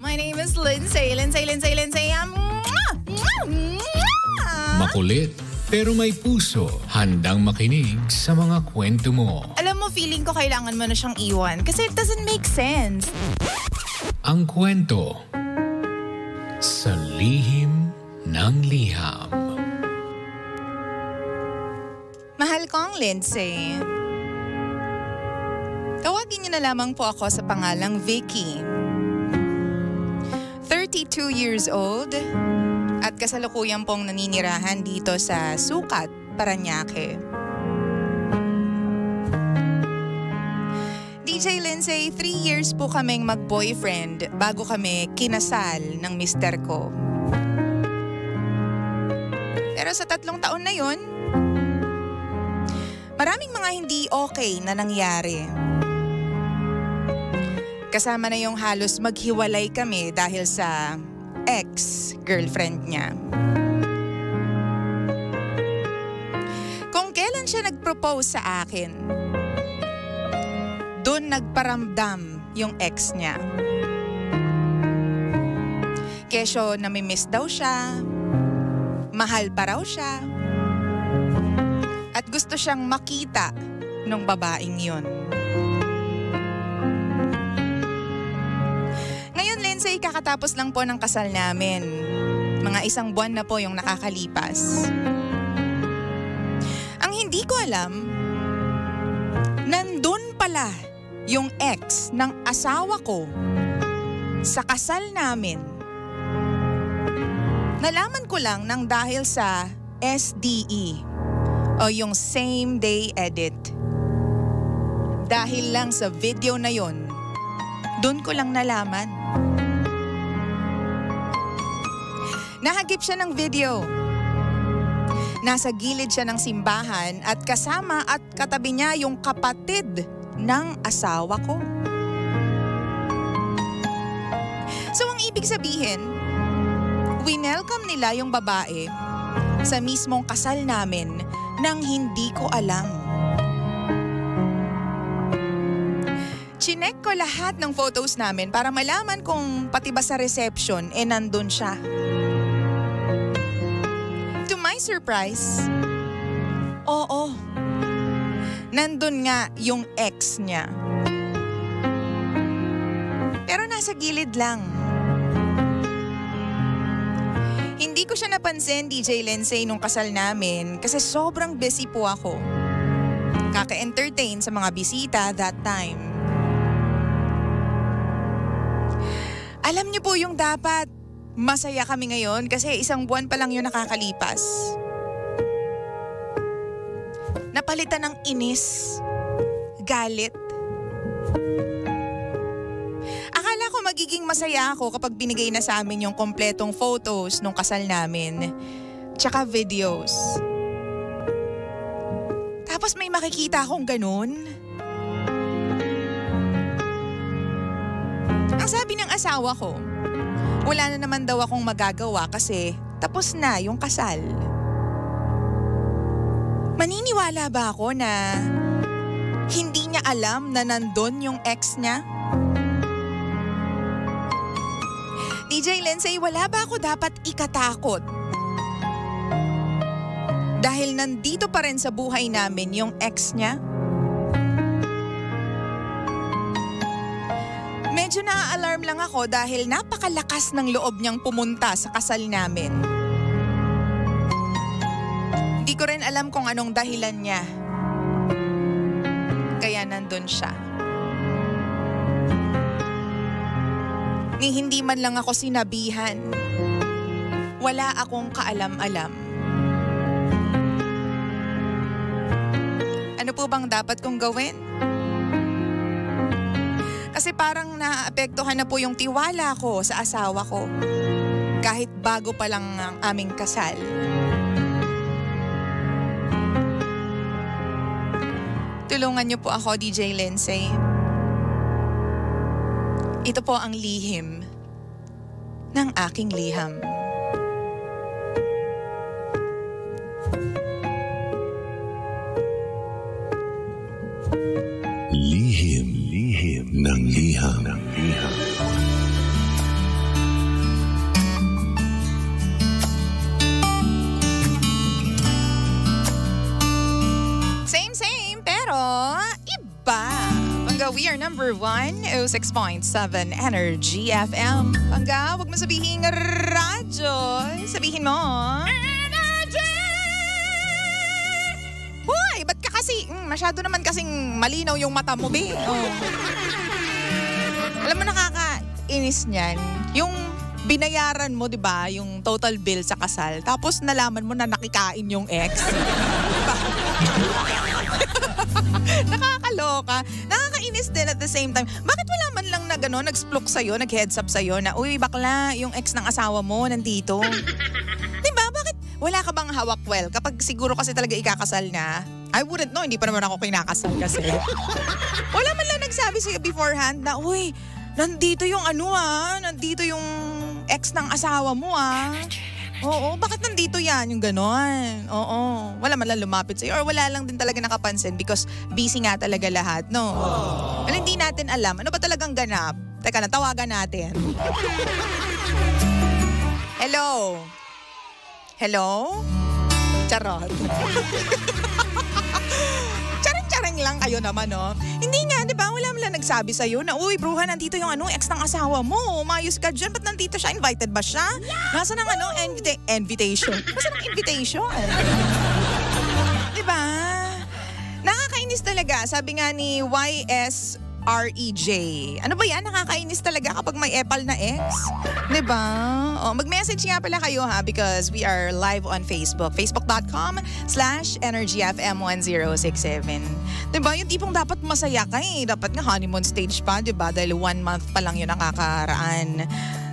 My name is Lindsay. Makulit, pero may puso. Handang makinig sa mga kwento mo. Alam mo, feeling ko kailangan mo na siyang iwan kasi it doesn't make sense. Ang kwento sa lihim ng liham. Mahal kong Lindsay. Tawagin niyo na lamang po ako sa pangalang Vicky. 32 years old at kasalukuyan pong naninirahan dito sa Sucat, Parañaque. DJ Lindsay, 3 years po kaming mag-boyfriend bago kami kinasal ng mister ko. Pero sa 3 taon na yun, maraming mga hindi okay na nangyari. Kasama na yung halos maghiwalay kami dahil sa ex-girlfriend niya. Kung kailan siya nag-propose sa akin, doon nagparamdam yung ex niya. Kesyo namimiss daw siya, mahal pa raw siya, at gusto siyang makita nung babaeng yun. Lindsay, kakatapos lang po ng kasal namin. Mga 1 buwan na po yung nakakalipas. Ang hindi ko alam, nandun pala yung ex ng asawa ko sa kasal namin. Nalaman ko lang nang dahil sa SDE o yung same day edit. Dahil lang sa video na yon, dun ko lang nalaman. Nahagip siya ng video. Nasa gilid siya ng simbahan at kasama at katabi niya yung kapatid ng asawa ko. So ang ibig sabihin, winelcome nila yung babae sa mismong kasal namin nang hindi ko alam. Chinek ko lahat ng photos namin para malaman kung pati ba sa reception nandun siya. To my surprise, oo, nandun nga yung ex niya. Pero nasa gilid lang. Hindi ko siya napansin, DJ Lindsay, nung kasal namin kasi sobrang busy po ako. Kaka-entertain sa mga bisita that time. Alam niyo po yung dapat masaya kami ngayon kasi 1 buwan pa lang yun nakakalipas. Napalitan ng inis, galit. Akala ko magiging masaya ako kapag binigay na sa amin yung kompletong photos nung kasal namin, tsaka videos. Tapos may makikita akong ganun. Ang sabi ng asawa ko, wala na naman daw akong magagawa kasi tapos na yung kasal. Maniniwala ba ako na hindi niya alam na nandun yung ex niya? DJ Lindsay, wala ba ako dapat ikatakot? Dahil nandito pa rin sa buhay namin yung ex niya? Medyo na-alarm lang ako dahil napakalakas ng loob niyang pumunta sa kasal namin. Hindi ko rin alam kung anong dahilan niya. Kaya nandun siya. Ni hindi man lang ako sinabihan. Wala akong kaalam-alam. Ano po bang dapat kong gawin? Kasi parang naapektuhan na po yung tiwala ko sa asawa ko. Kahit bago pa lang ang aming kasal. Tulungan niyo po ako, DJ Lindsay. Ito po ang lihim ng aking liham. Lihim ng liham. we are number 106.7 Energy FM. Pangga, wag mo sabihin radyo. Sabihin mo. Energy! Hoy, ba't ka kasi, masyado naman kasing malinaw yung mata mo, be. Oh. Alam mo, nakakainis niyan. Yung binayaran mo, di ba, yung total bill sa kasal, tapos nalaman mo na nakikain yung ex. Diba? Nakakaloka. Nakakainis din at the same time. Bakit wala man lang na gano'n, nag-splok sa'yo, nag-heads up sa'yo na, uy, bakla, yung ex ng asawa mo nandito. Diba? Bakit wala ka bang hawak kapag siguro kasi talaga ikakasal na? I wouldn't know, hindi pa naman ako kinakasal kasi. Wala man lang nagsabi sa'yo beforehand na, uy, nandito yung nandito yung ex ng asawa mo Oo, bakit nandito yan? Yung ganon. Oo, wala man lang lumapit sa'yo or wala lang din talaga nakapansin because busy nga talaga lahat, no? Well, hindi natin alam. Ano ba talagang ganap? Teka na, tawagan natin. Hello? Hello? Charot. Charing-charing lang kayo naman, no? Hindi nga, di ba? Wala man lang nagsabi sa'yo na, uy, bruha, nandito yung ex ng asawa mo. Umayos ka dyan. Ba't nandito siya? Invited ba siya? Yeah! Nasa ng invitation? Nasa ng invitation? Di ba? Nakakainis talaga. Sabi nga ni YSREJ. Ano ba yan? Nakakainis talaga kapag may epal na ex. Diba? Oh, mag-message nga pala kayo because we are live on Facebook. Facebook.com/EnergyFM1067. Diba? Yung tipong dapat masaya ka Dapat nga honeymoon stage pa, diba? Dahil 1 month pa lang yun nakakaraan.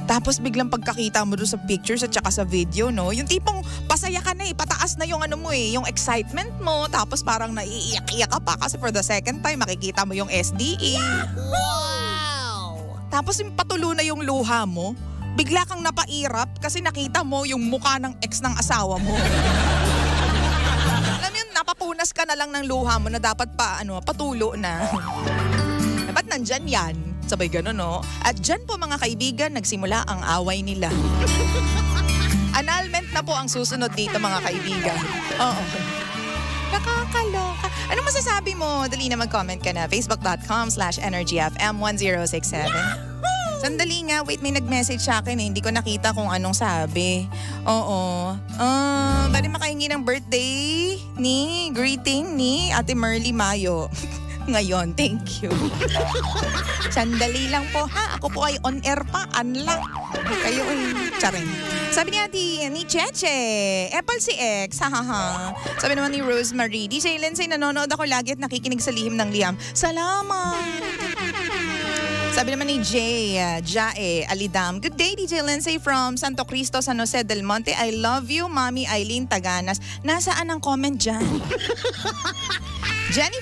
Tapos biglang pagkakita mo doon sa pictures at saka sa video, no? Yung tipong pasaya ka na pataas na yung yung excitement mo. Tapos parang naiiyak-iyak ka pa kasi for the second time makikita mo yung SDE. Wow! Tapos yung patulo na yung luha mo, bigla kang napairap kasi nakita mo yung mukha ng ex ng asawa mo. Alam mo yun, napapunas ka na lang ng luha mo na dapat patulo na. Dapat nandyan yan. Sabay gano'n, no? At dyan po mga kaibigan, nagsimula ang away nila. Annulment na po ang susunod dito mga kaibigan. Oo. Nakakaloka. Ano masasabi mo? Dali na mag-comment ka na. Facebook.com/EnergyFM1067. Sandali nga, wait, may nag-message sa akin hindi ko nakita kung anong sabi. Oo. Bali makahingi ng birthday greeting ni Ate Merly Mayo. Ngayon, thank you. Sandali lang po ako po ay on air pa, unlock. Kayo charing. Sabi ni Cheche, epal si ex, hahaha. Sabi naman ni Rosemary, DJ Lindsay, nanonood ako lagi at nakikinig sa Lihim ng Liam. Salamat! Sabi naman ni Jae Alidam, good day DJ Lindsay from Santo Cristo, San Jose del Monte. I love you, Mami Eileen Taganas. Nasaan ang comment dyan? Jenny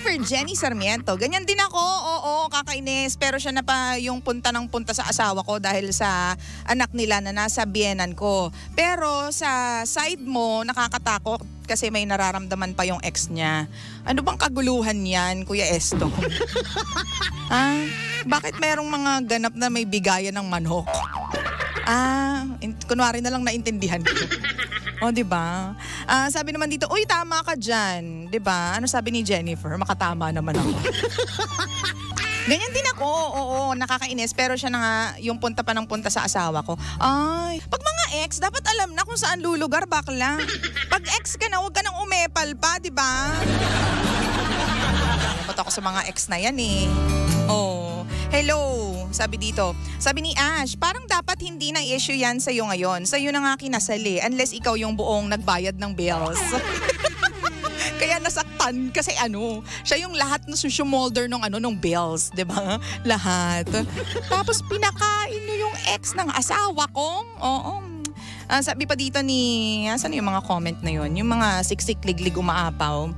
Sarmiento, ganyan din ako, oo, kakainis. Pero siya na pa yung punta sa asawa ko dahil sa anak nila na nasa biyenan ko. Pero sa side mo, nakakatakot kasi may nararamdaman pa yung ex niya. Ano bang kaguluhan yan, Kuya Esto? Bakit merong mga ganap na may bigayan ng manok? Kunwari na lang naintindihan ko. O, diba? Sabi naman dito, uy, tama ka dyan. Diba? Ano sabi ni Jennifer? Makatama naman ako. Ganyan din ako, oo, nakakainis. Pero siya na nga, yung punta sa asawa ko. Ay, pag mga ex, dapat alam na kung saan lulugar, bakla. Pag ex ka na, huwag ka nang umepal pa, diba? Ba't ako sa mga ex na yan Oh, hello. Sabi dito, sabi ni Ash, parang dapat hindi na issue yan sa'yo ngayon. Sa'yo na nga kinasali, unless ikaw yung buong nagbayad ng bills. Kaya nasaktan kasi siya yung lahat na sumolder nung bills, 'di ba? Lahat. Tapos pinakain niyo yung ex ng asawa ko. Oo. Sabi pa dito saan yung mga comment na yun? Yung mga siksik liglig umaapaw.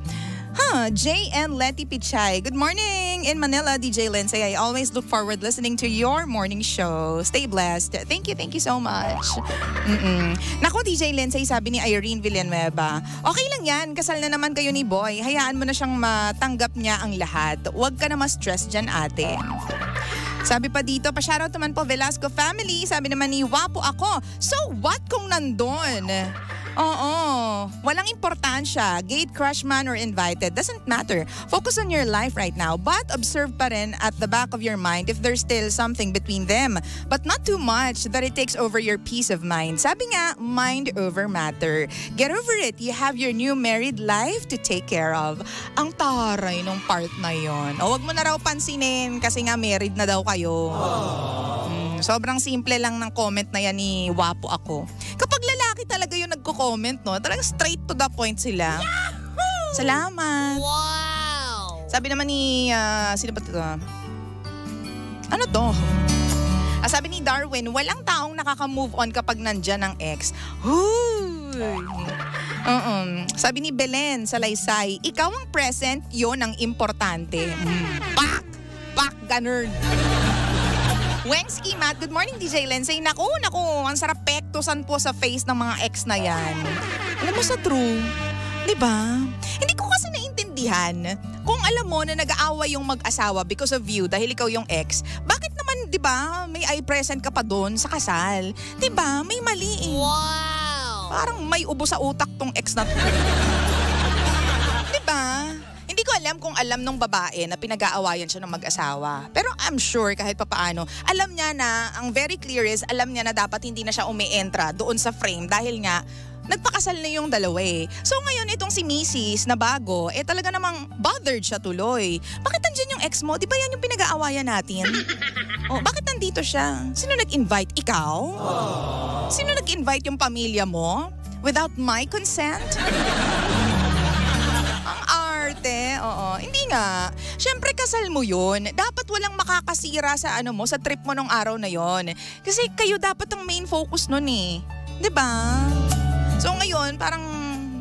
JN Letty Pichay. Good morning in Manila, DJ Lindsay. I always look forward listening to your morning show. Stay blessed. Thank you so much. Naku, DJ Lindsay, sabi ni Irene Villanueva, okay lang yan, kasal na naman kayo ni Boy. Hayaan mo na siyang matanggap niya ang lahat. Huwag ka na ma-stress dyan, ate. Sabi pa dito, pa-shoutout naman po Velasco family. Sabi naman ni Wapo ako. So what kung nandun? Oo. walang importansya, gate crush man or invited, doesn't matter. Focus on your life right now, but observe pa rin at the back of your mind if there's still something between them. But not too much that it takes over your peace of mind. Sabi nga, mind over matter. Get over it. You have your new married life to take care of. Ang taray nung part na yon. O wag mo na raw pansinin kasi nga married na daw kayo. Sobrang simple lang ng comment na yan ni Wapo Ako. Kapag lalaki talaga yung nagko-comment, no, talagang straight to the point sila. Yahoo! Salamat. Wow! Sabi naman ni, sino ba ito? Ano to? Sabi ni Darwin, walang taong nakaka-move on kapag nandyan ang ex. Huy! Sabi ni Belen sa Laysay, ikaw ang present, yon ang importante. Pak! Pak! Ganun. Wengski Matt, good morning DJ Lensay. Naku, ang sarap pektusan po sa face ng mga ex na yan. Alam mo sa true, di ba? Hindi ko kasi naintindihan kung alam mo na nag-aaway yung mag-asawa because of you dahil ikaw yung ex, bakit naman, di ba, may I present ka pa doon sa kasal? Di ba, may mali eh. Wow! Parang may ubo sa utak tong ex na to. Di ba? Hindi ko alam kung alam nung babae na pinag-aawayan siya ng mag-asawa. Pero I'm sure kahit papaano, alam niya na, ang very clear is, alam niya na dapat hindi na siya umi-entra doon sa frame dahil nga, nagpakasal na yung dalawa eh. So ngayon itong si Mrs. na bago, talaga namang bothered siya tuloy. Bakit nandiyan yung ex mo? Di ba yan yung pinag-aawayan natin? Bakit nandito siya? Sino nag-invite? Ikaw? Sino nag-invite yung pamilya mo? Without my consent? Ang arte, hindi nga. Siyempre kasal mo yun. Dapat walang makakasira sa sa trip mo nung araw na yon. Kasi kayo dapat ang main focus nun eh. 'Di ba? So ngayon, parang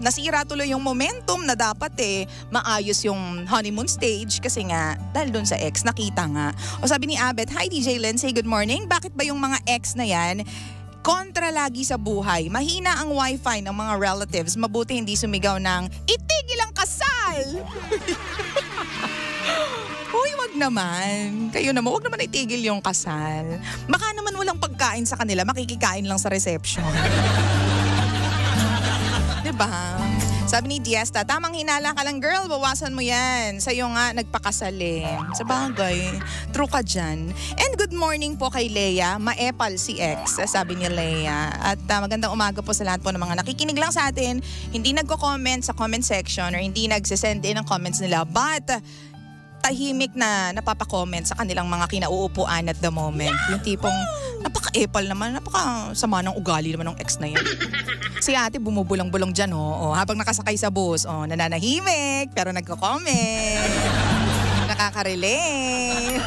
nasira tuloy yung momentum na dapat maayos yung honeymoon stage kasi nga dahil dun sa ex, nakita nga. O sabi ni Abet, hi DJ Lindsay, good morning. Bakit ba yung mga ex na yan kontra lagi sa buhay? Mahina ang wifi ng mga relatives. Mabuti hindi sumigaw ng, itigil ang kasal! Hoy, wag naman. Kayo naman, wag naman itigil yung kasal. Baka naman walang pagkain sa kanila, makikikain lang sa reception. Diba? Sabi ni Diesta, tamang hinala ka lang girl, bawasan mo yan. Sa'yo nga, nagpakasal eh. Sa bagay, true ka dyan. And good morning po kay Leia, maepal si ex, sabi ni Leia. At magandang umaga po sa lahat po ng mga nakikinig lang sa atin, hindi nagko-comment sa comment section or hindi nagsisend in ang comments nila, but tahimik na napapa-comment sa kanilang mga kinauupuan at the moment. Yung tipong, napaka-epal naman, napaka-sama ng ugali naman ng ex na yan. Si ate bumubulang-bulong dyan, habang nakasakay sa bus, nananahimik, pero nagko-comment. Nakaka-relate.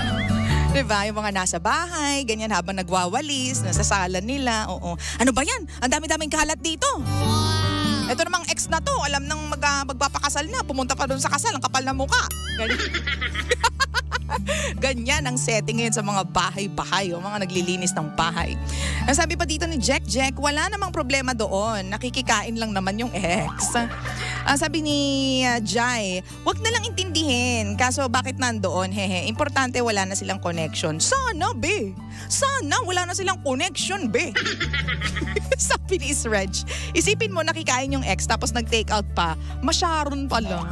Diba? Yung mga nasa bahay, ganyan habang nagwawalis, nasa sala nila, Ano ba yan? Ang dami-daming kalat dito. Ito namang ex na to, alam nang magpapakasal na, pumunta pa doon sa kasal, ang kapal na mukha. Ganyan ang setting ngayon sa mga bahay-bahay o mga naglilinis ng bahay. Ang sabi pa dito ni Jack, wala namang problema doon. Nakikikain lang naman yung ex. Sabi ni Jai, wag na lang intindihin. Kaso bakit nandoon? Hehe, importante wala na silang connection. Sana, be. Sana wala na silang connection, be. Sabi ni Reg, isipin mo nakikain yung ex tapos nag-take out pa. Masyaron pala.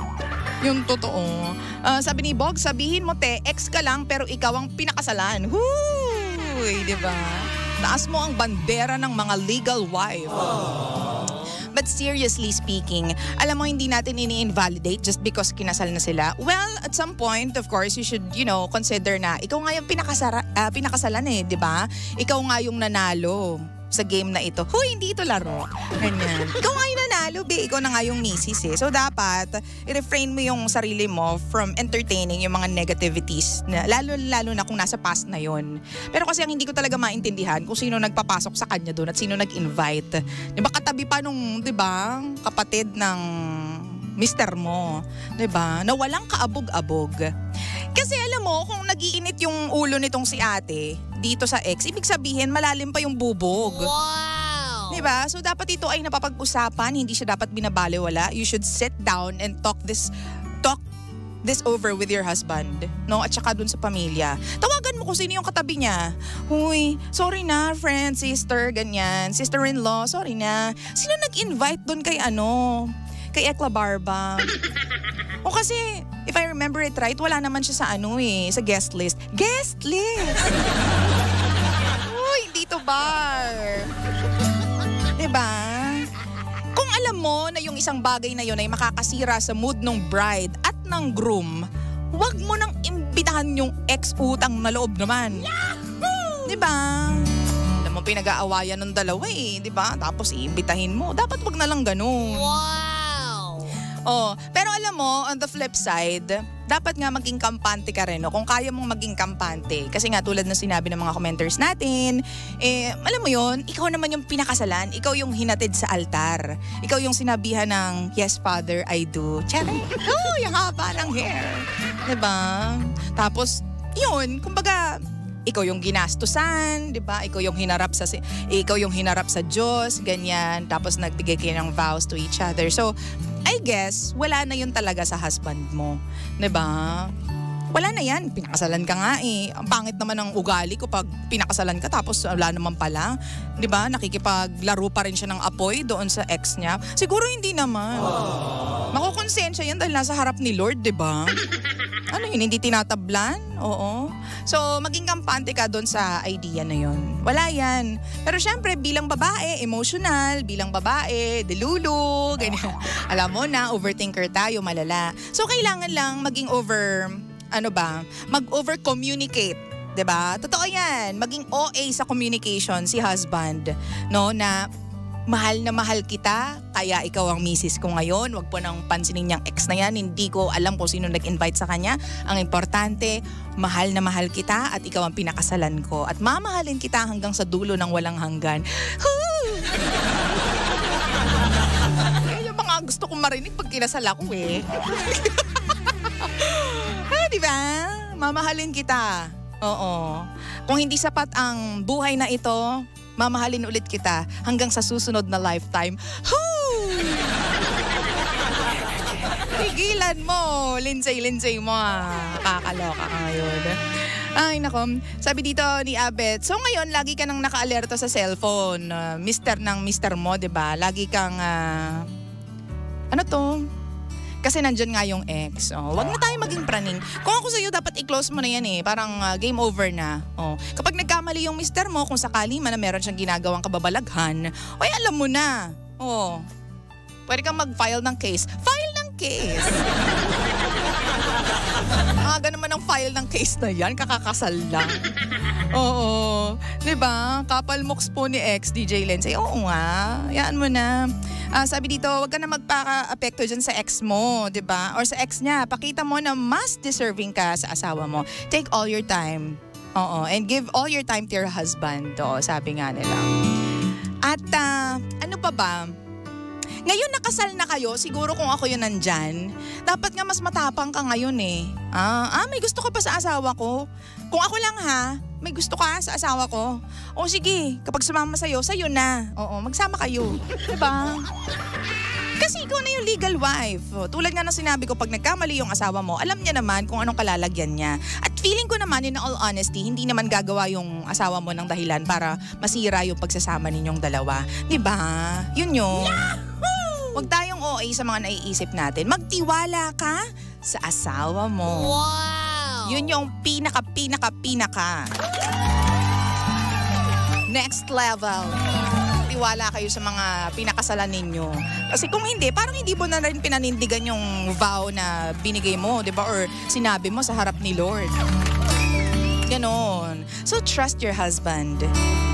Yung totoo. Sabi ni Bog, sabihin mo ex ka lang pero ikaw ang pinakasalan. Huy, diba? Taas mo ang bandera ng mga legal wife. But seriously speaking, alam mo hindi natin ini-invalidate just because kinasal na sila. Well, at some point, of course, you should, consider na ikaw nga yung pinakasalan diba? Ikaw nga yung nanalo sa game na ito. Huy, hindi ito laro. Ganyan. Ikaw nga yung nanalo, be. Ikaw na nga yung misis So dapat, i-refrain mo yung sarili mo from entertaining yung mga negativities. Lalo na kung nasa past na yon. Pero kasi ang hindi ko talaga maintindihan kung sino nagpapasok sa kanya doon at sino nag-invite. Diba katabi pa nung, diba, kapatid ng mister mo. Diba? Na walang kaabog-abog. Kasi alam mo, kung nagiinit yung ulo nitong si ate dito sa ex, ibig sabihin malalim pa yung bubog. Wow! Diba? So dapat ito ay napapag-usapan, hindi siya dapat binabaliwala. You should sit down and talk this over with your husband, no? At saka dun sa pamilya. Tawagan mo kung sino yung katabi niya. Huy, sorry na, friend, sister, ganyan. Sister-in-law, sorry na. Sino nag-invite dun kay kay Ekla Barba? O kasi, if I remember it right, wala naman siya sa sa guest list. Guest list! Uy, hindi to bar. Diba? Kung alam mo na yung isang bagay na yun ay makakasira sa mood ng bride at ng groom, wag mo nang imbitahan yung ex-utang na loob naman. Yahoo! Diba? Alam mo, pinag-aawayan ng dalawa diba? Tapos iimbitahin mo. Dapat wag na lang ganun. Wow! Pero alam mo, on the flip side, dapat nga maging kampante ka rin. Kung kaya mong maging kampante. Kasi nga tulad na sinabi ng mga commenters natin, alam mo yon, ikaw naman yung pinakasalan. Ikaw yung hinatid sa altar. Ikaw yung sinabihan ng, yes, Father, I do. Tsare! Yung haba ng hair. Diba? Tapos, yun, kumbaga, ikaw yung ginastusan, 'di ba? Ikaw yung hinarap sa Diyos, ganyan. Tapos nagbigay kayo ng vows to each other. So, I guess wala na yun talaga sa husband mo, 'di ba? Wala na yan, pinakasalan ka nga Ang pangit naman ng ugali ko pag pinakasalan ka tapos wala naman pala. 'Di ba? Nakikipaglaro pa rin siya ng apoy doon sa ex niya. Siguro hindi naman. Makukonsensya yan dahil nasa harap ni Lord, 'di ba? Ano yun, hindi tinatablan? Oo. So, maging kampante ka doon sa idea na yun. Wala yan. Pero syempre, bilang babae, emotional, bilang babae, delulu, ganyan. Alam mo na, overthinker tayo, malala. So, kailangan lang maging mag-over-communicate. 'Di ba? Totoo yan. Maging OA sa communication si husband, no, na mahal na mahal kita, kaya ikaw ang misis ko ngayon. Huwag po nang pansinin niyang ex na yan. Hindi ko alam kung sino nag-invite sa kanya. Ang importante, mahal na mahal kita at ikaw ang pinakasalan ko. At mamahalin kita hanggang sa dulo ng walang hanggan. Yung mga gusto kong marinig pag kinasal ako diba? Mamahalin kita. Oo. Kung hindi sapat ang buhay na ito, mamahalin ulit kita hanggang sa susunod na lifetime. Higilan mo. Linsay mo Kakaloka ka ngayon. Ay, nako. Sabi dito ni Abet, so ngayon, lagi ka nang naka-alerto sa cellphone. Mister mo, diba? Lagi kang, Kasi nandyan nga yung ex. Wag na tayo maging praning. Kung ako sa'yo, dapat i-close mo na yan Parang game over na. Kapag nagkamali yung mister mo, kung sakali man na meron siyang ginagawang kababalaghan, alam mo na. Pwede kang mag-file ng case. File ng case! Aga naman ang file ng case na yan. Kakakasal lang. Oo. Diba? Couple mooks po ni ex, DJ Lindsay. Oo nga. Yaan mo na. Sabi dito, wag ka na magpaka-apekto dyan sa ex mo, di ba? Or sa ex niya. Pakita mo na mas deserving ka sa asawa mo. Take all your time. And give all your time to your husband. Sabi nga nila. At ano pa ba? Ngayon nakasal na kayo, siguro kung ako yun nandyan, dapat nga mas matapang ka ngayon may gusto ka pa sa asawa ko? Kung ako lang may gusto ka sa asawa ko? O sige, kapag sumama sa'yo na. Magsama kayo. Diba? Kasi ikaw na yung legal wife. Tulad nga ng sinabi ko, pag nagkamali yung asawa mo, alam niya naman kung anong kalalagyan niya. At feeling ko naman, in all honesty, hindi naman gagawa yung asawa mo ng dahilan para masira yung pagsasama ninyong dalawa. Diba? Yun yun. Huwag tayong OA sa mga naiisip natin. Magtiwala ka sa asawa mo. Wow! Yun yung pinaka. Next level. Tiwala kayo sa mga pinakasalan ninyo. Kasi kung hindi, parang hindi mo na rin pinanindigan yung vow na binigay mo, di ba? Or sinabi mo sa harap ni Lord. Ganon. So trust your husband.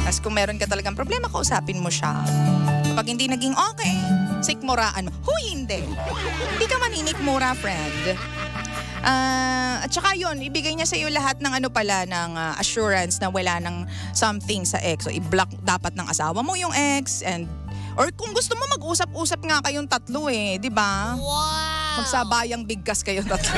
As kung meron ka talagang problema, kausapin mo siya. Kapag hindi naging okay, sikmuraan mo. Hindi. Hindi ka maninikmura, friend. At saka yun, ibigay niya sa iyo lahat ng ng assurance na wala ng something sa ex. So i-block dapat ng asawa mo yung ex or kung gusto mo mag-usap-usap nga kayong tatlo di ba? Wow! Magsabayang bigkas kayong tatlo.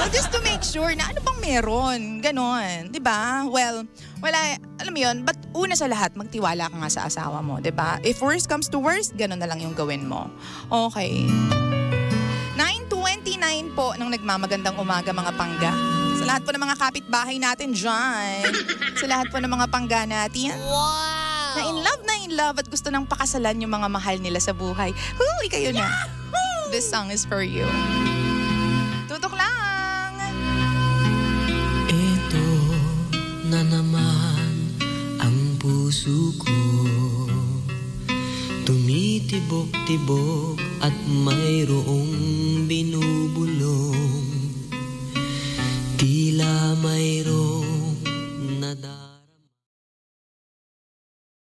Well, just to make sure na ano bang meron. Ganon. Diba? Well, wala, alam mo yun, but una sa lahat, magtiwala ka nga sa asawa mo. Diba? If worst comes to worst, ganon na lang yung gawin mo. Okay. 9:29 rin po ng nagmamagandang umaga mga pangga. Sa lahat po ng mga kapitbahay natin dyan. Sa lahat po ng mga pangga natin. Wow! Na in love at gusto nang pakasalan yung mga mahal nila sa buhay. Huy, kayo na. This song is for you. Tutok lang! Ito na naman ang puso ko, tumitibok-tibok at mayroong binubulong, tila mayroong